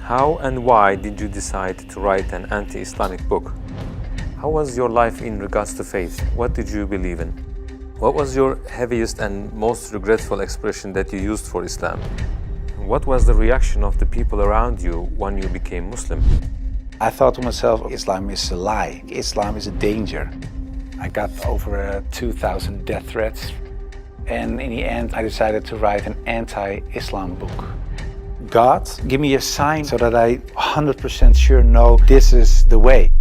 How and why did you decide to write an anti-Islamic book? How was your life in regards to faith? What did you believe in? What was your heaviest and most regretful expression that you used for Islam? What was the reaction of the people around you when you became Muslim? I thought to myself, Islam is a lie. Islam is a danger. I got over 2,000 death threats. And in the end, I decided to write an anti-Islam book. God, give me a sign so that I 100% sure know this is the way.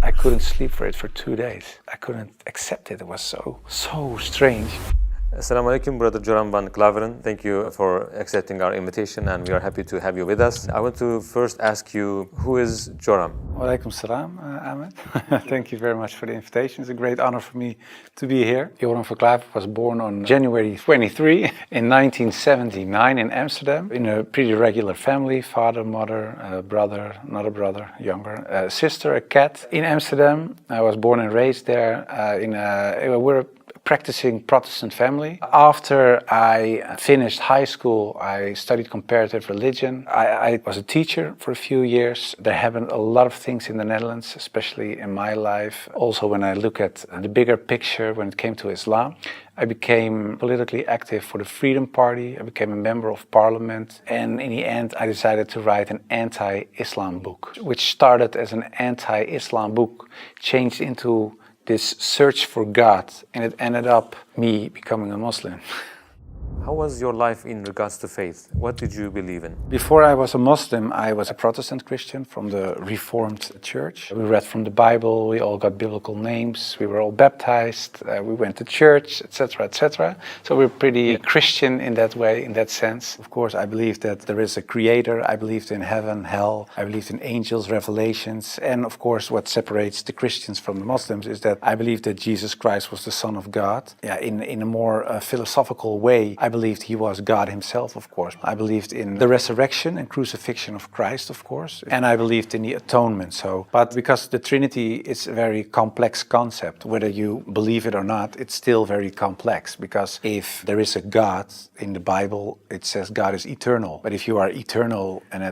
I couldn't sleep for it for 2 days. I couldn't accept it. It was so strange. Assalamu alaikum, Brother Joram van Klaveren. Thank you for accepting our invitation, and we are happy to have you with us. I want to first ask you, who is Joram? Walaikum salam, Ahmed. Thank you very much for the invitation. It's a great honor for me to be here. Joram van Klaveren was born on January 23 in 1979 in Amsterdam, in a pretty regular family: father, mother, brother, another brother, younger, a sister, a cat. In Amsterdam, I was born and raised there. We're a practicing Protestant family. After I finished high school, I studied comparative religion. I was a teacher for a few years. There happened a lot of things in the Netherlands, especially in my life. Also, when I look at the bigger picture when it came to Islam, I became politically active for the Freedom Party. I became a member of parliament. And in the end, I decided to write an anti-Islam book, which started as an anti-Islam book, changed into this search for God, and it ended up me becoming a Muslim. How was your life in regards to faith? What did you believe in? Before I was a Muslim, I was a Protestant Christian from the Reformed Church. We read from the Bible, we all got biblical names, we were all baptized, we went to church, etc., etc. So we're pretty Christian in that way, in that sense. Of course, I believed that there is a creator, I believed in heaven, hell, I believed in angels, revelations, and of course what separates the Christians from the Muslims is that I believe that Jesus Christ was the Son of God. In a more philosophical way, I believed he was God himself, of course. I believed in the resurrection and crucifixion of Christ, of course. And I believed in the atonement. But because the Trinity is a very complex concept, whether you believe it or not, it's still very complex. Because if there is a God in the Bible, it says God is eternal. But if you are eternal and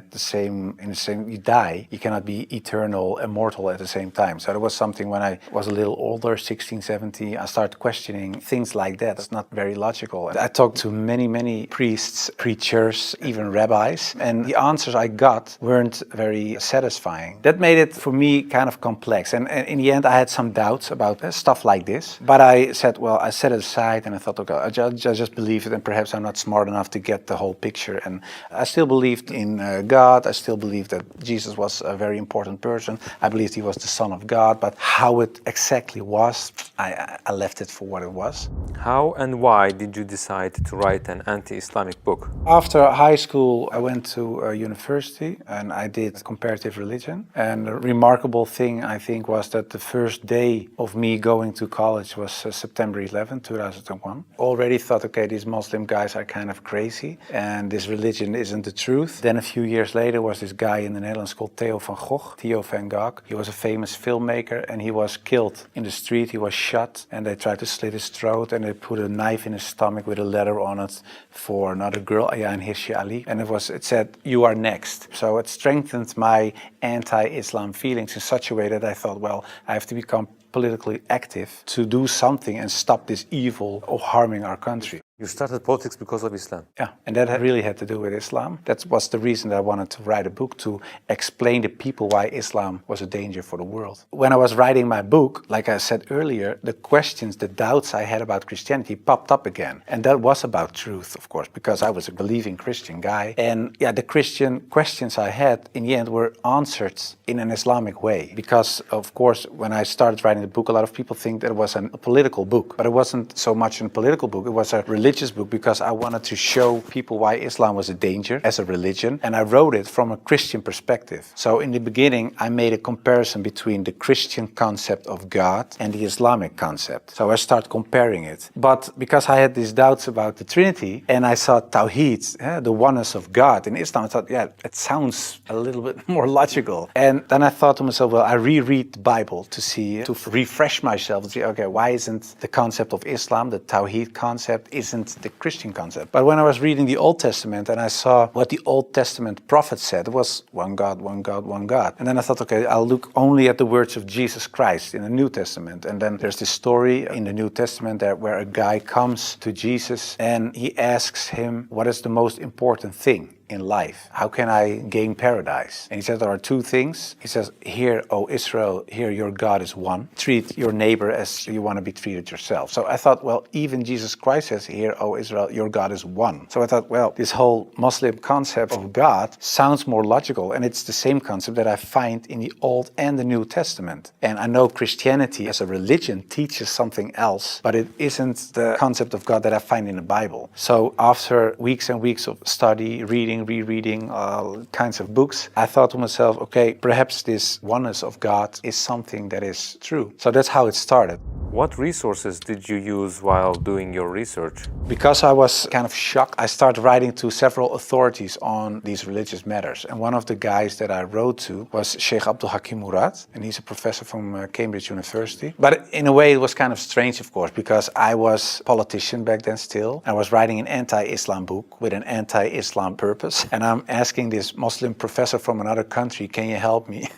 you die, you cannot be eternal, immortal at the same time. So that was something when I was a little older, 16, 17, I started questioning things like that. It's not very logical. I talked to many priests, preachers, even rabbis, and the answers I got weren't very satisfying. That made it for me kind of complex, and in the end I had some doubts about stuff like this, but I said, well, I set it aside and I thought, okay, I just believe it, and perhaps I'm not smart enough to get the whole picture. And I still believed in God. I still believed that Jesus was a very important person. I believed he was the Son of God, but how it exactly was, I left it for what it was. How and why did you decide to write an anti-Islamic book? After high school, I went to university and I did comparative religion. And the remarkable thing, I think, was that the first day of me going to college was September 11, 2001. Already thought, okay, these Muslim guys are kind of crazy and this religion isn't the truth. Then a few years later was this guy in the Netherlands called Theo van Gogh. He was a famous filmmaker and he was killed in the street. He was shot and they tried to slit his throat and they put a knife in his stomach with a letter on it for another girl, Ayaan Hirsi Ali, and it said, "You are next." So it strengthened my anti-Islam feelings in such a way that I thought, well, I have to become politically active to do something and stop this evil of harming our country. You started politics because of Islam. Yeah, and that really had to do with Islam. That was the reason that I wanted to write a book, to explain to people why Islam was a danger for the world. When I was writing my book, like I said earlier, the questions, the doubts I had about Christianity popped up again. And that was about truth, of course, because I was a believing Christian guy. And yeah, the Christian questions I had in the end were answered in an Islamic way. Because, of course, when I started writing the book, a lot of people think that it was a political book. But it wasn't so much a political book, it was a religious book, because I wanted to show people why Islam was a danger as a religion, and I wrote it from a Christian perspective. So in the beginning I made a comparison between the Christian concept of God and the Islamic concept. So I started comparing it. But because I had these doubts about the Trinity and I saw Tawheed, the oneness of God in Islam, I thought, yeah, it sounds a little bit more logical. And then I thought to myself, well, I reread the Bible to refresh myself, to see, okay, why isn't the concept of Islam, the Tawheed concept, isn't isn't the Christian concept. But when I was reading the Old Testament and I saw what the Old Testament prophets said, it was one God, one God, one God. And then I thought, okay, I'll look only at the words of Jesus Christ in the New Testament. And then there's this story in the New Testament where a guy comes to Jesus and he asks him, what is the most important thing in life? How can I gain paradise? And he says there are two things. He says, hear, O Israel, hear your God is one. Treat your neighbor as you want to be treated yourself. So I thought, well, even Jesus Christ says, hear, O Israel, your God is one. So I thought, well, this whole Muslim concept of God sounds more logical, and it's the same concept that I find in the Old and the New Testament. And I know Christianity as a religion teaches something else, but it isn't the concept of God that I find in the Bible. So after weeks and weeks of study, rereading all kinds of books, I thought to myself, okay, perhaps this oneness of God is something that is true. So that's how it started. What resources did you use while doing your research? Because I was kind of shocked, I started writing to several authorities on these religious matters. And one of the guys that I wrote to was Sheikh Abdul Hakim Murad, and he's a professor from Cambridge University. But in a way, it was kind of strange, of course, because I was a politician back then still. I was writing an anti-Islam book with an anti-Islam purpose. And I'm asking this Muslim professor from another country, can you help me?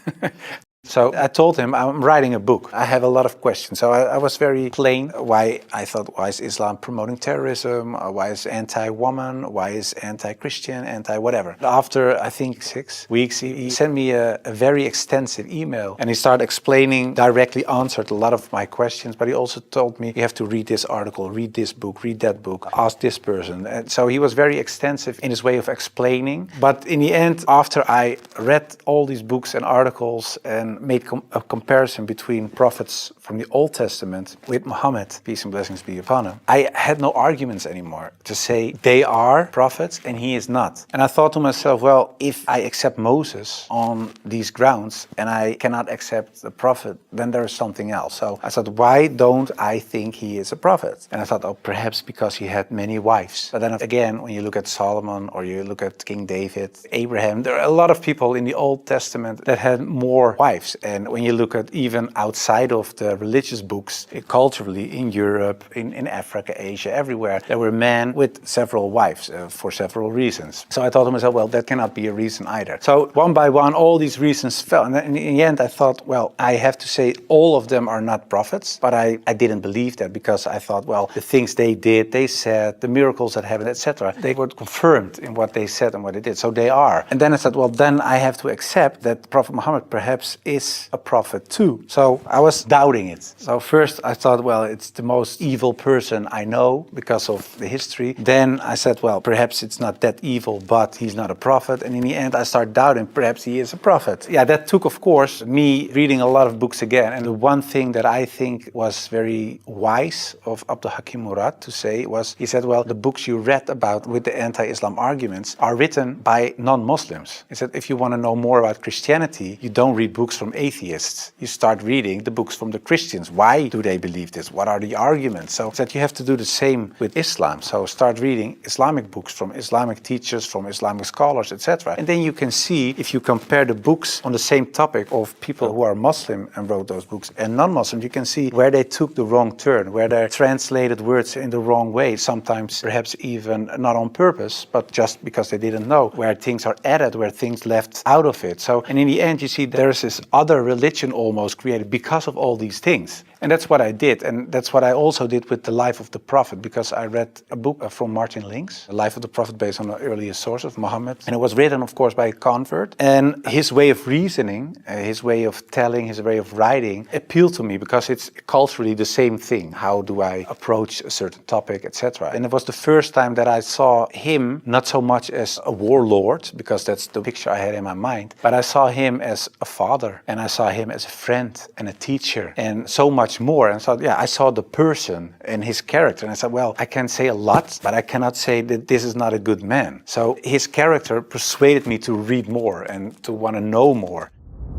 So I told him I'm writing a book. I have a lot of questions. So I was very plain why I thought, why is Islam promoting terrorism? Why is anti-woman? Why is anti-Christian? Anti-whatever. After, I think, 6 weeks, he sent me a very extensive email. And he started explaining, directly answered a lot of my questions. But he also told me, you have to read this article, read this book, read that book, ask this person. And so he was very extensive in his way of explaining. But in the end, after I read all these books and articles and made a comparison between prophets from the Old Testament with Muhammad, peace and blessings be upon him, I had no arguments anymore to say they are prophets and he is not. And I thought to myself, well, if I accept Moses on these grounds and I cannot accept the prophet, then there is something else. So I thought, why don't I think he is a prophet? And I thought, oh, perhaps because he had many wives. But then again, when you look at Solomon or you look at King David, Abraham, there are a lot of people in the Old Testament that had more wives. And when you look at even outside of the religious books, culturally in Europe, in Africa, Asia, everywhere, there were men with several wives for several reasons. So I thought to myself, well, that cannot be a reason either. So one by one, all these reasons fell. And then in the end, I thought, well, I have to say all of them are not prophets. But I didn't believe that because I thought, well, the things they did, they said, the miracles that happened, etc., they were confirmed in what they said and what they did. So they are. And then I said, well, then I have to accept that Prophet Muhammad perhaps is a prophet too. So I was doubting it. So first I thought, well, it's the most evil person I know because of the history. Then I said, well, perhaps it's not that evil, but he's not a prophet. And in the end, I started doubting, perhaps he is a prophet. Yeah, that took, of course, me reading a lot of books again. And the one thing that I think was very wise of Abdul Hakim Murad to say was, he said, well, the books you read about with the anti-Islam arguments are written by non-Muslims. He said, if you want to know more about Christianity, you don't read books from atheists. You start reading the books from the Christians. Why do they believe this? What are the arguments? So that you have to do the same with Islam. So start reading Islamic books from Islamic teachers, from Islamic scholars, etc. And then you can see, if you compare the books on the same topic of people who are Muslim and wrote those books and non-Muslim, you can see where they took the wrong turn, where they translated words in the wrong way, sometimes perhaps even not on purpose, but just because they didn't know, where things are added, where things left out of it. So, and in the end, you see there's this other religion almost created because of all these things. And that's what I did. And that's what I also did with the life of the Prophet, because I read a book from Martin Links, The Life of the Prophet, based on the earliest source of Muhammad. And it was written, of course, by a convert. And his way of reasoning, his way of telling, his way of writing appealed to me because it's culturally the same thing. How do I approach a certain topic, etc. And it was the first time that I saw him not so much as a warlord, because that's the picture I had in my mind, but I saw him as a father, and I saw him as a friend and a teacher, and so much more. And so, yeah, I saw the person and his character, and I said, well, I can say a lot, but I cannot say that this is not a good man. So his character persuaded me to read more and to want to know more.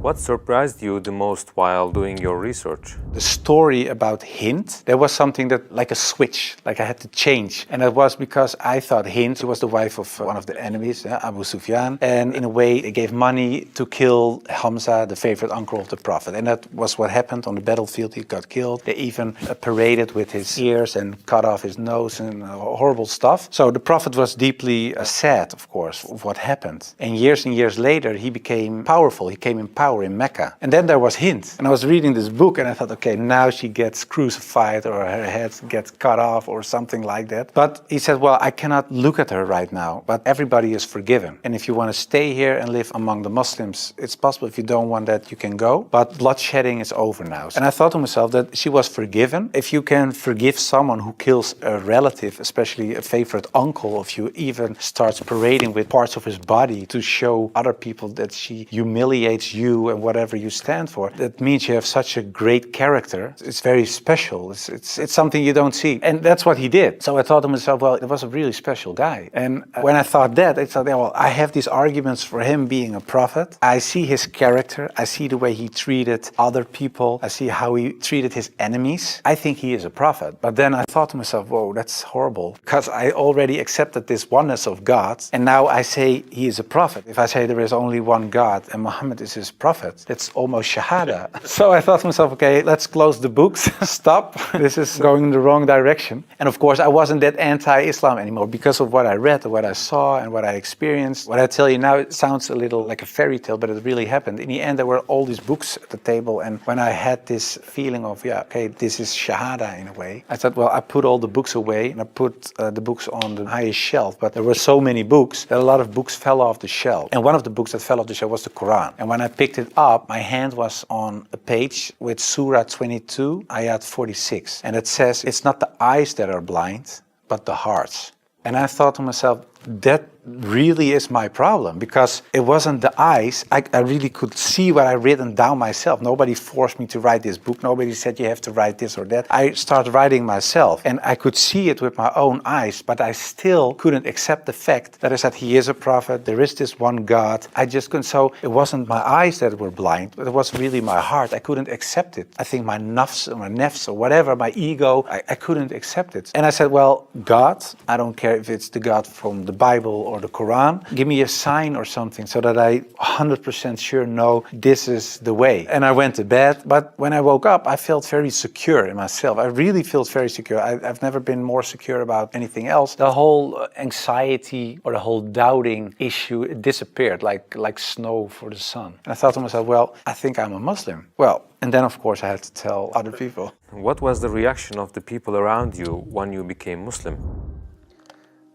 What surprised you the most while doing your research? The story about Hind, there was something that, like a switch, like I had to change. And it was because I thought Hind was the wife of one of the enemies, Abu Sufyan. And in a way, they gave money to kill Hamza, the favorite uncle of the Prophet. And that was what happened on the battlefield. He got killed. They even paraded with his ears and cut off his nose and horrible stuff. So the Prophet was deeply sad, of course, of what happened. And years later, he became powerful. He came in power in Mecca. And then there was Hind. And I was reading this book and I thought, okay, now she gets crucified or her head gets cut off or something like that. But he said, well, I cannot look at her right now, but everybody is forgiven. And if you want to stay here and live among the Muslims, it's possible. If you don't want that, you can go. But bloodshedding is over now. And I thought to myself that she was forgiven. If you can forgive someone who kills a relative, especially a favorite uncle of you, even starts parading with parts of his body to show other people that she humiliates you and whatever you stand for, that means you have such a great character. It's very special. It's something you don't see. And that's what he did. So I thought to myself, well, it was a really special guy. And when I thought that, I thought, well, I have these arguments for him being a prophet. I see his character. I see the way he treated other people. I see how he treated his enemies. I think he is a prophet. But then I thought to myself, whoa, that's horrible. Because I already accepted this oneness of God. And now I say he is a prophet. If I say there is only one God and Muhammad is his prophet, that's almost Shahada. So I thought to myself, okay, let's close the books. Stop. This is going in the wrong direction. And of course, I wasn't that anti-Islam anymore because of what I read, what I saw, and what I experienced. What I tell you now, it sounds a little like a fairy tale, but it really happened. In the end, there were all these books at the table. And when I had this feeling of, yeah, okay, this is Shahada in a way, I thought, well, I put all the books away and I put the books on the highest shelf. But there were so many books that a lot of books fell off the shelf. And one of the books that fell off the shelf was the Quran. And when I picked it up, my hand was on a page with Surah 22, Ayat 46. And it says, it's not the eyes that are blind, but the hearts. And I thought to myself, that really is my problem, because it wasn't the eyes. I really could see what I written down myself. Nobody forced me to write this book. Nobody said you have to write this or that. I started writing myself and I could see it with my own eyes, but I still couldn't accept the fact that I said he is a prophet, there is this one God. I just couldn't. So it wasn't my eyes that were blind, but it was really my heart. I couldn't accept it. I think my nafs or whatever, my ego, I couldn't accept it. And I said, well, God, I don't care if it's the God from the Bible or the Quran, give me a sign or something so that I 100% sure know this is the way. And I went to bed, but when I woke up, I felt very secure in myself. I really felt very secure. I've never been more secure about anything else. The whole anxiety or the whole doubting issue, it disappeared like snow for the sun. And I thought to myself, well, I think I'm a Muslim. Well, and then of course I had to tell other people. What was the reaction of the people around you when you became Muslim?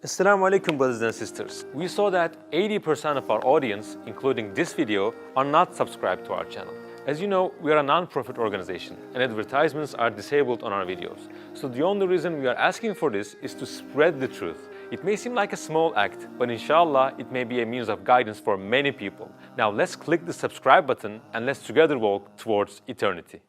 Assalamu alaikum, brothers and sisters. We saw that 80% of our audience, including this video, are not subscribed to our channel. As you know, we are a non-profit organization and advertisements are disabled on our videos. So the only reason we are asking for this is to spread the truth. It may seem like a small act, but inshallah, it may be a means of guidance for many people. Now let's click the subscribe button and let's together walk towards eternity.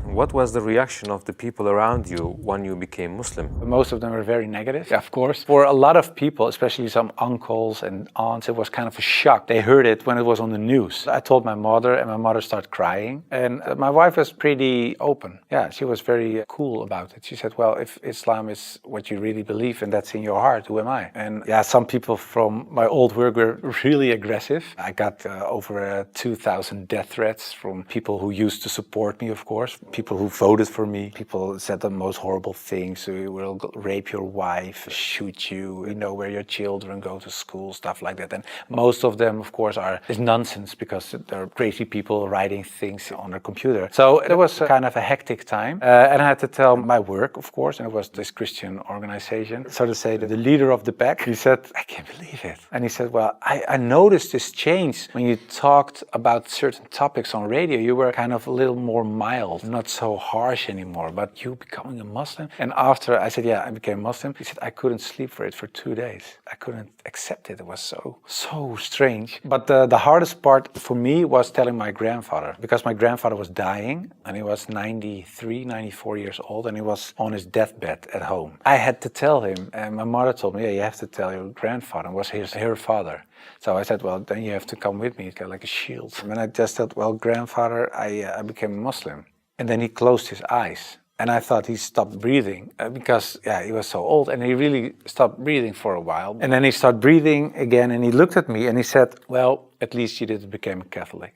What was the reaction of the people around you when you became Muslim? Most of them were very negative, of course. For a lot of people, especially some uncles and aunts, it was kind of a shock. They heard it when it was on the news. I told my mother and my mother started crying. And my wife was pretty open. Yeah, she was very cool about it. She said, well, if Islam is what you really believe and that's in your heart, who am I? And yeah, some people from my old work were really aggressive. I got over 2,000 death threats from people who used to support me, of course. People who voted for me. People said the most horrible things. We will rape your wife, shoot you, we know where your children go to school, stuff like that. And most of them, of course, is nonsense because they're crazy people writing things on their computer. So it was kind of a hectic time. And I had to tell my work, of course, and it was this Christian organization. So to say, the leader of the pack, he said, I can't believe it. And he said, well, I noticed this change when you talked about certain topics on radio. You were kind of a little more mild, not so harsh anymore, but you becoming a Muslim? And after I said, yeah, I became Muslim, he said, I couldn't sleep for it for 2 days. I couldn't accept it. It was so strange. But the hardest part for me was telling my grandfather, because my grandfather was dying and he was 93, 94 years old and he was on his deathbed at home. I had to tell him, and my mother told me, yeah, you have to tell your grandfather. It was her father. So I said, well, then you have to come with me. It's like a shield. And I just said, well, grandfather, I became a Muslim. And then he closed his eyes. And I thought he stopped breathing because, yeah, he was so old. And he really stopped breathing for a while. And then he started breathing again. And he looked at me and he said, well, at least you didn't become a Catholic.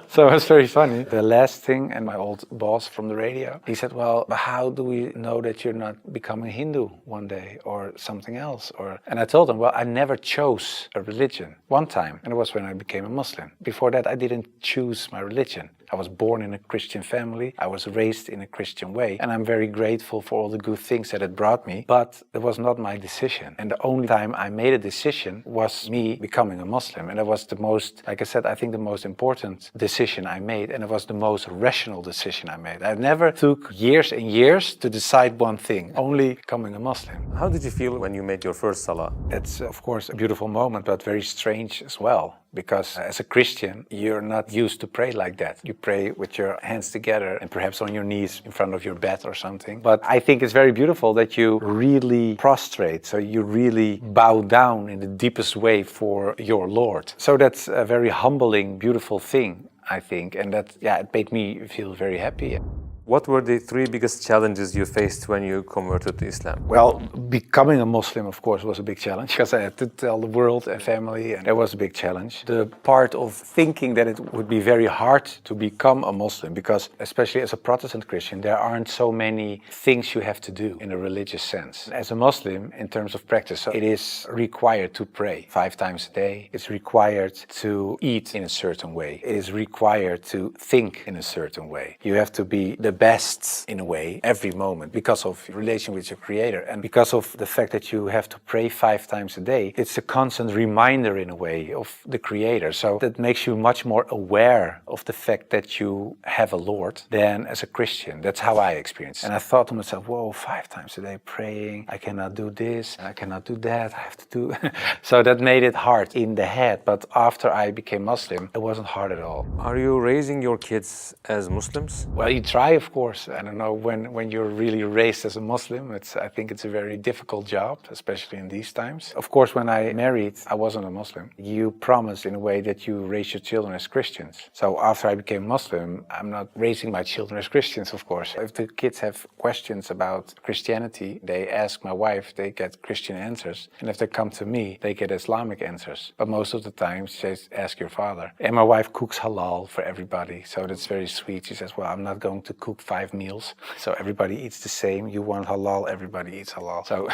So it was very funny. The last thing, and my old boss from the radio, he said, well, how do we know that you're not becoming Hindu one day or something else? And I told him, well, I never chose a religion one time. And it was when I became a Muslim. Before that, I didn't choose my religion. I was born in a Christian family. I was raised in a Christian way. And I'm very grateful for all the good things that it brought me. But it was not my decision. And the only time I made a decision was me becoming a Muslim. And it was the most, like I said, I think the most important decision I made. And it was the most rational decision I made. I never took years and years to decide one thing, only becoming a Muslim. How did you feel when you made your first Salah? It's, of course, a beautiful moment, but very strange as well. Because as a Christian, you're not used to pray like that. You pray with your hands together and perhaps on your knees in front of your bed or something. But I think it's very beautiful that you really prostrate. So you really bow down in the deepest way for your Lord. So that's a very humbling, beautiful thing, I think. And that, yeah, it made me feel very happy. What were the 3 biggest challenges you faced when you converted to Islam? Well, becoming a Muslim, of course, was a big challenge because I had to tell the world and family, and that was a big challenge. The part of thinking that it would be very hard to become a Muslim because, especially as a Protestant Christian, there aren't so many things you have to do in a religious sense. As a Muslim, in terms of practice, so it is required to pray 5 times a day. It's required to eat in a certain way. It is required to think in a certain way. You have to be the best in a way every moment because of relation with your Creator and because of the fact that you have to pray 5 times a day. It's a constant reminder in a way of the Creator. So that makes you much more aware of the fact that you have a Lord than as a Christian. That's how I experienced it. And I thought to myself, whoa, 5 times a day praying, I cannot do this, I cannot do that, I have to do. So that made it hard in the head. But after I became Muslim, it wasn't hard at all. Are you raising your kids as Muslims? Well, you try, of course. I don't know, when you're really raised as a Muslim, I think it's a very difficult job, especially in these times. Of course, when I married, I wasn't a Muslim. You promise in a way that you raise your children as Christians. So after I became Muslim, I'm not raising my children as Christians, of course. If the kids have questions about Christianity, they ask my wife, they get Christian answers. And if they come to me, they get Islamic answers. But most of the time, she says, ask your father. And my wife cooks halal for everybody. So that's very sweet. She says, well, I'm not going to cook 5 meals, so everybody eats the same. You want halal, everybody eats halal. So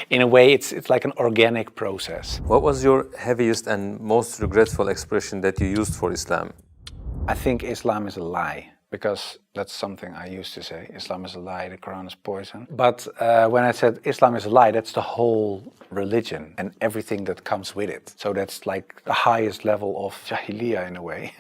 in a way, it's like an organic process. What was your heaviest and most regretful expression that you used for Islam? I think Islam is a lie, because that's something I used to say. Islam is a lie, the Quran is poison. But when I said Islam is a lie, that's the whole religion and everything that comes with it. So that's like the highest level of jahiliyyah in a way.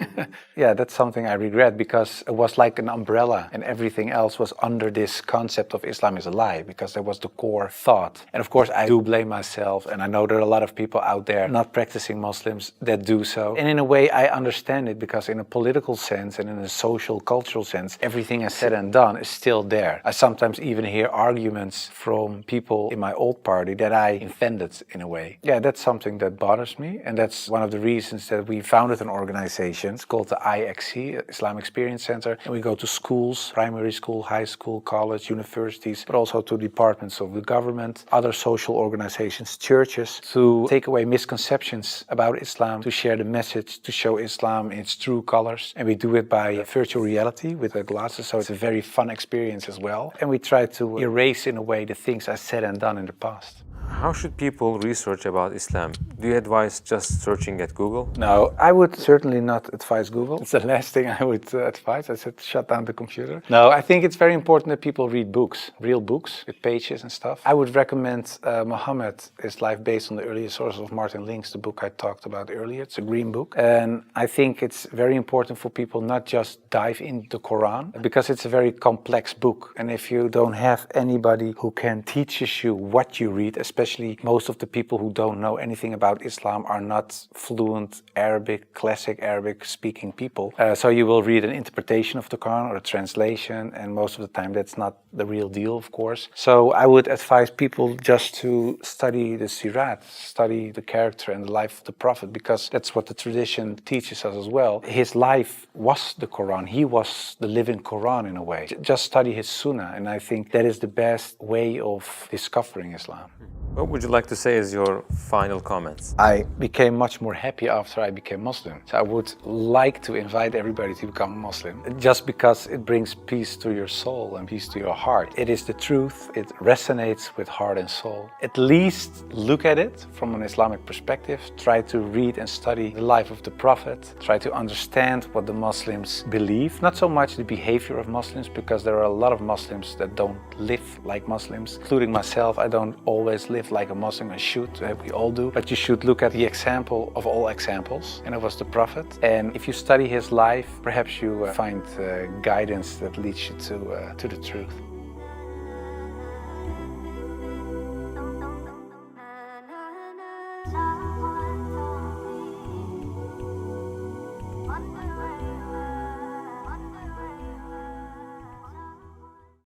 Yeah, that's something I regret because it was like an umbrella and everything else was under this concept of Islam is a lie because that was the core thought. And of course, I do blame myself, and I know there are a lot of people out there not practicing Muslims that do so. And in a way, I understand it because in a political sense and in a social, cultural sense, everything I said and done is still there. I sometimes even hear arguments from people in my old party that I offended in a way. Yeah, that's something that bothers me, and that's one of the reasons that we founded an organization. It's called the IXC, Islam Experience Center, and we go to schools, primary school, high school, college, universities, but also to departments of the government, other social organizations, churches, to take away misconceptions about Islam, to share the message, to show Islam in its true colors. And we do it by virtual reality with the glasses, so it's a very fun experience as well. And we try to erase in a way the things I said and done in the past. How should people research about Islam? Do you advise just searching at Google? No, I would certainly not advise Google. It's the last thing I would advise. I said shut down the computer. No, I think it's very important that people read books, real books with pages and stuff. I would recommend Muhammad, His Life Based on the Earlier Sources of Martin Link's, the book I talked about earlier. It's a green book. And I think it's very important for people not just dive into the Quran, because it's a very complex book. And if you don't have anybody who can teach you what you read, especially most of the people who don't know anything about Islam are not fluent Arabic, classic Arabic speaking people. So you will read an interpretation of the Quran or a translation, and most of the time that's not the real deal, of course. So I would advise people just to study the Sirat, study the character and the life of the Prophet, because that's what the tradition teaches us as well. His life was the Quran. He was the living Quran in a way. Just study his Sunnah, and I think that is the best way of discovering Islam. What would you like to say as your final comments? I became much more happy after I became Muslim. So I would like to invite everybody to become Muslim, just because it brings peace to your soul and peace to your heart. It is the truth. It resonates with heart and soul. At least look at it from an Islamic perspective. Try to read and study the life of the Prophet. Try to understand what the Muslims believe. Not so much the behavior of Muslims, because there are a lot of Muslims that don't live like Muslims, including myself. I don't always live like a Muslim. I should, we all do, but you should look at the example of all examples, and it was the Prophet. And if you study his life, perhaps you find guidance that leads you to the truth.